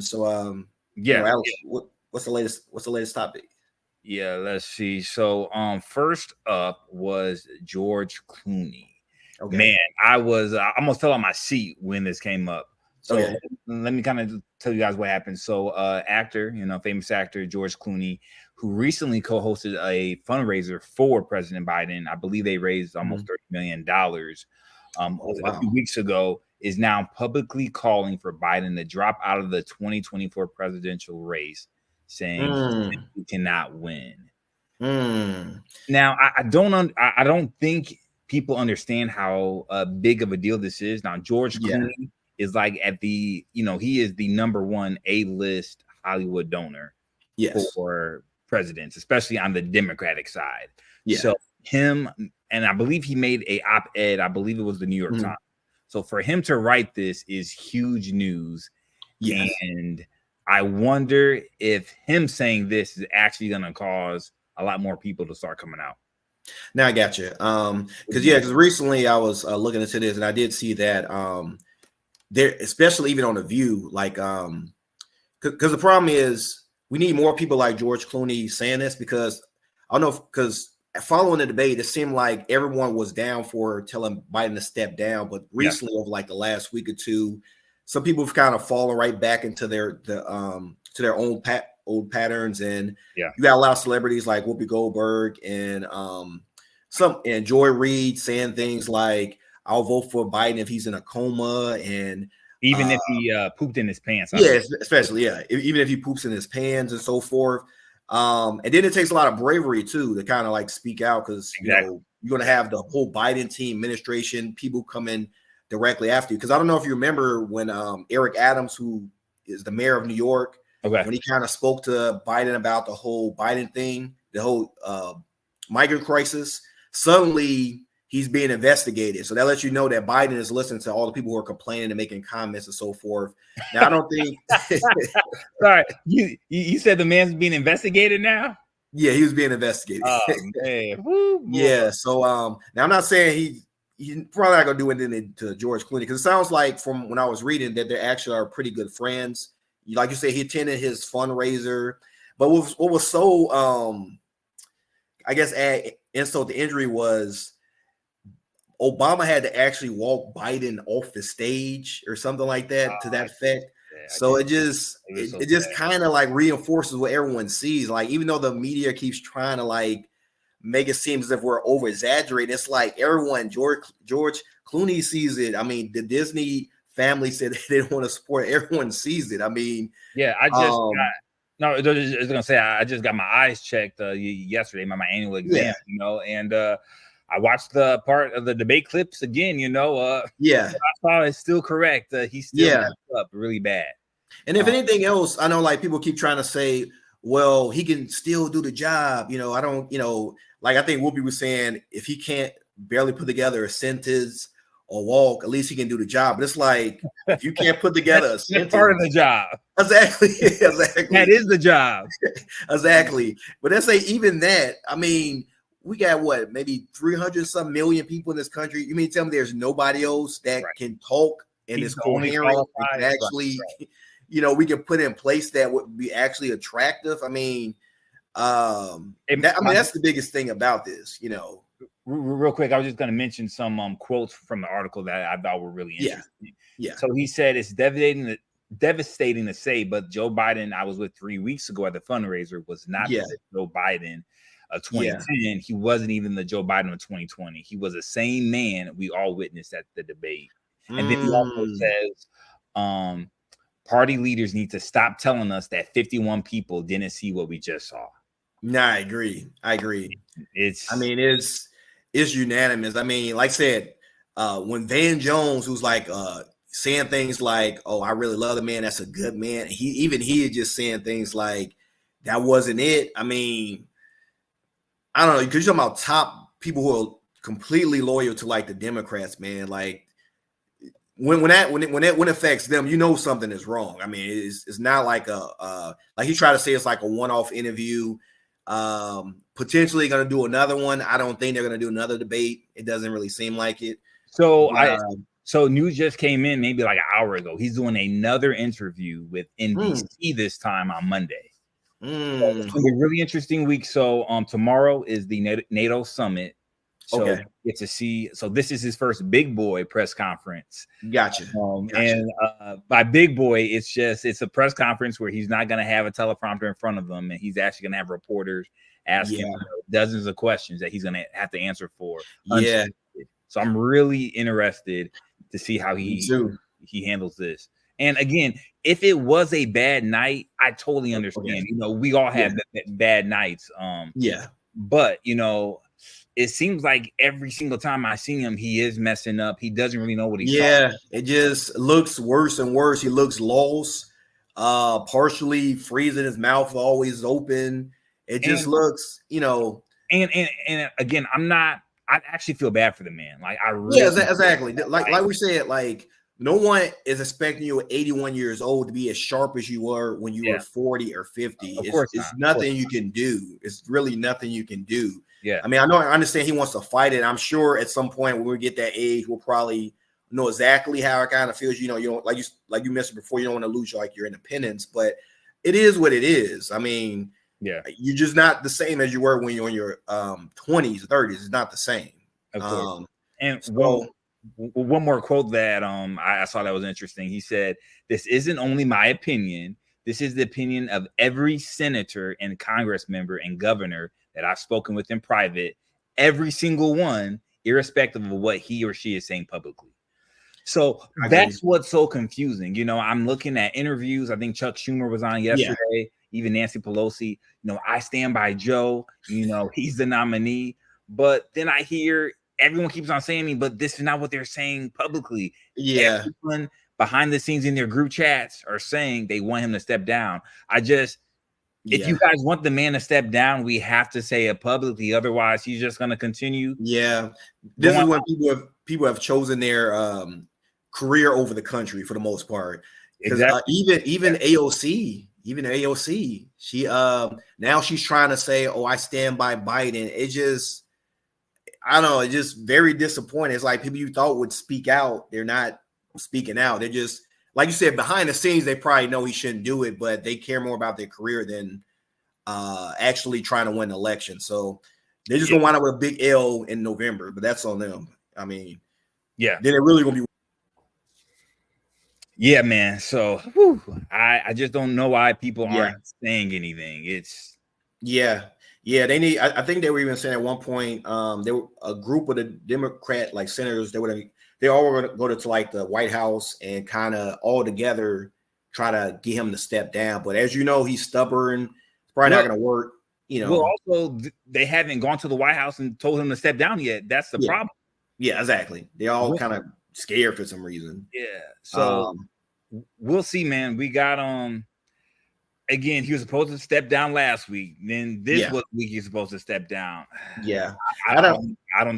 So, Yeah. Alex, what's the latest? What's the latest topic? Yeah, let's see. So, first up was George Clooney. Okay. Man, I almost fell on my seat when this came up. So Okay. let me kind of tell you guys what happened. So, actor, famous actor George Clooney, who recently co-hosted a fundraiser for President Biden. I believe they raised almost $30 million. Oh, A wow. few weeks ago, is now publicly calling for Biden to drop out of the 2024 presidential race, saying he cannot win. Now, I don't think people understand how big of a deal this is. Now, George Clooney is like at the, he is the number one A-list Hollywood donor for presidents, especially on the Democratic side. So him, and I believe he made a op-ed, I believe it was the New York Times. So for him to write this is huge news. And I wonder if him saying this is actually going to cause a lot more people to start coming out. Now I got you. Because recently I was looking into this and I did see that there, especially even on The View, like because the problem is we need more people like George Clooney saying this, because I don't know, because following the debate, it seemed like everyone was down for telling Biden to step down, but recently over like the last week or two, some people have kind of fallen right back into their own old patterns, and you got a lot of celebrities like Whoopi Goldberg and Joy Reid saying things like, "I'll vote for Biden if he's in a coma," and even if he pooped in his pants. Especially even if he poops in his pants and so forth. And then it takes a lot of bravery too to kind of like speak out, because you're going to have the whole Biden team, administration, people coming directly after you. Because I don't know if you remember when Eric Adams, who is the mayor of New York, when he kind of spoke to Biden about the whole Biden thing, the whole migrant crisis, suddenly he's being investigated. So that lets you know that Biden is listening to all the people who are complaining and making comments and so forth. Now, I don't think. Sorry, you said the man's being investigated now? Yeah, he was being investigated. Oh man. Woo, yeah. So now I'm not saying he's probably not gonna do anything to George Clooney, because it sounds like from when I was reading that they actually are pretty good friends. Like you said, he attended his fundraiser, but what was so I guess insult to injury was Obama had to actually walk Biden off the stage or something like that, to that effect. So it just kind of like reinforces what everyone sees. Like, even though the media keeps trying to like make it seem as if we're over exaggerating, it's like everyone, George Clooney sees it. I mean, the Disney family said they didn't want to support. Everyone sees it. I mean, I was gonna say I just got my eyes checked yesterday, my annual exam, and I watched the part of the debate clips again, I saw it's still correct. He's still messed up really bad. And if anything else, I know like people keep trying to say, well, he can still do the job. I don't, like I think Whoopi was saying, if he can't barely put together a sentence or walk, at least he can do the job. But it's like, if you can't put together a sentence, that's part of the job. Exactly. That is the job. Exactly. But let's say even that, I mean, we got what, maybe 300-some million people in this country. You mean tell me there's nobody else that can talk and is coherent and actually, we can put in place that would be actually attractive? I mean, that's the biggest thing about this, Real quick, I was just going to mention some quotes from the article that I thought were really interesting. Yeah. So he said, it's devastating to say, but Joe Biden, I was with 3 weeks ago at the fundraiser, was not the Joe Biden of 2010. He wasn't even the Joe Biden of 2020. He was the same man we all witnessed at the debate. And then he also says, party leaders need to stop telling us that 51 people didn't see what we just saw. No, I agree. It's unanimous. I mean, like I said, when Van Jones, who's like saying things like, "Oh, I really love the man. That's a good man." He is just saying things like, "That wasn't it." I mean, I don't know, because you're talking about top people who are completely loyal to like the Democrats, man. Like when it affects them, something is wrong. I mean, it's not like like he tried to say it's like a one-off interview. Potentially going to do another one. I don't think they're going to do another debate. It doesn't really seem like it. So So news just came in maybe like an hour ago. He's doing another interview with NBC this time on Monday. So it's gonna be a really interesting week. So tomorrow is the NATO summit. So get to see. So this is his first big boy press conference. Gotcha. And by big boy, it's a press conference where he's not gonna have a teleprompter in front of him, and he's actually gonna have reporters asking dozens of questions that he's gonna have to answer for. Yeah. So I'm really interested to see how he handles this. And again, if it was a bad night, I totally understand. You know, we all have bad nights. But you know, it seems like every single time I see him, he is messing up. He doesn't really know what he's talking. It just looks worse and worse. He looks lost, partially freezing, his mouth always open. It just looks, you know. And again, I actually feel bad for the man. Like I really exactly. Like we said, like no one is expecting you at 81 years old to be as sharp as you were when you were 40 or 50. It's nothing you can do. It's really nothing you can do. Yeah. I mean, I understand he wants to fight it. I'm sure at some point when we get that age, we'll probably know exactly how it kind of feels. You know, you don't like you mentioned before, you don't want to lose your independence, but it is what it is. I mean, you're just not the same as you were when you're in your 20s, 30s. It's not the same. Of course. And so, one more quote that I saw that was interesting. He said, "This isn't only my opinion. This is the opinion of every senator and Congress member and governor that I've spoken with in private, every single one, irrespective of what he or she is saying publicly." So that's what's so confusing. You know, I'm looking at interviews. I think Chuck Schumer was on yesterday, even Nancy Pelosi. You know, I stand by Joe. You know, he's the nominee. But then I hear everyone keeps on saying me, but this is not what they're saying publicly. Everyone behind the scenes in their group chats are saying they want him to step down. If you guys want the man to step down, we have to say it publicly. Otherwise, he's just going to continue. Yeah. This is when people have chosen their career over the country for the most part. Even AOC, she now she's trying to say, "Oh, I stand by Biden." It just, I don't know, it's just very disappointing. It's like people you thought would speak out, they're not speaking out. They're just, like you said, behind the scenes, they probably know he shouldn't do it, but they care more about their career than actually trying to win the election. So they're just gonna wind up with a big L in November, but that's on them. I mean, then it really gonna be. Yeah, man. So I just don't know why people aren't saying anything. It's they need. I think they were even saying at one point, there were a group of the Democrat senators. They all were going to go to like the White House and kind of all together try to get him to step down. But as you know, he's stubborn. It's probably not going to work. You know. Well, also they haven't gone to the White House and told him to step down yet. That's the problem. Yeah, exactly. They all kind of scared for some reason. Yeah. So we'll see, man. We got again, he was supposed to step down last week. Then this week he's supposed to step down. Yeah. I don't think I don't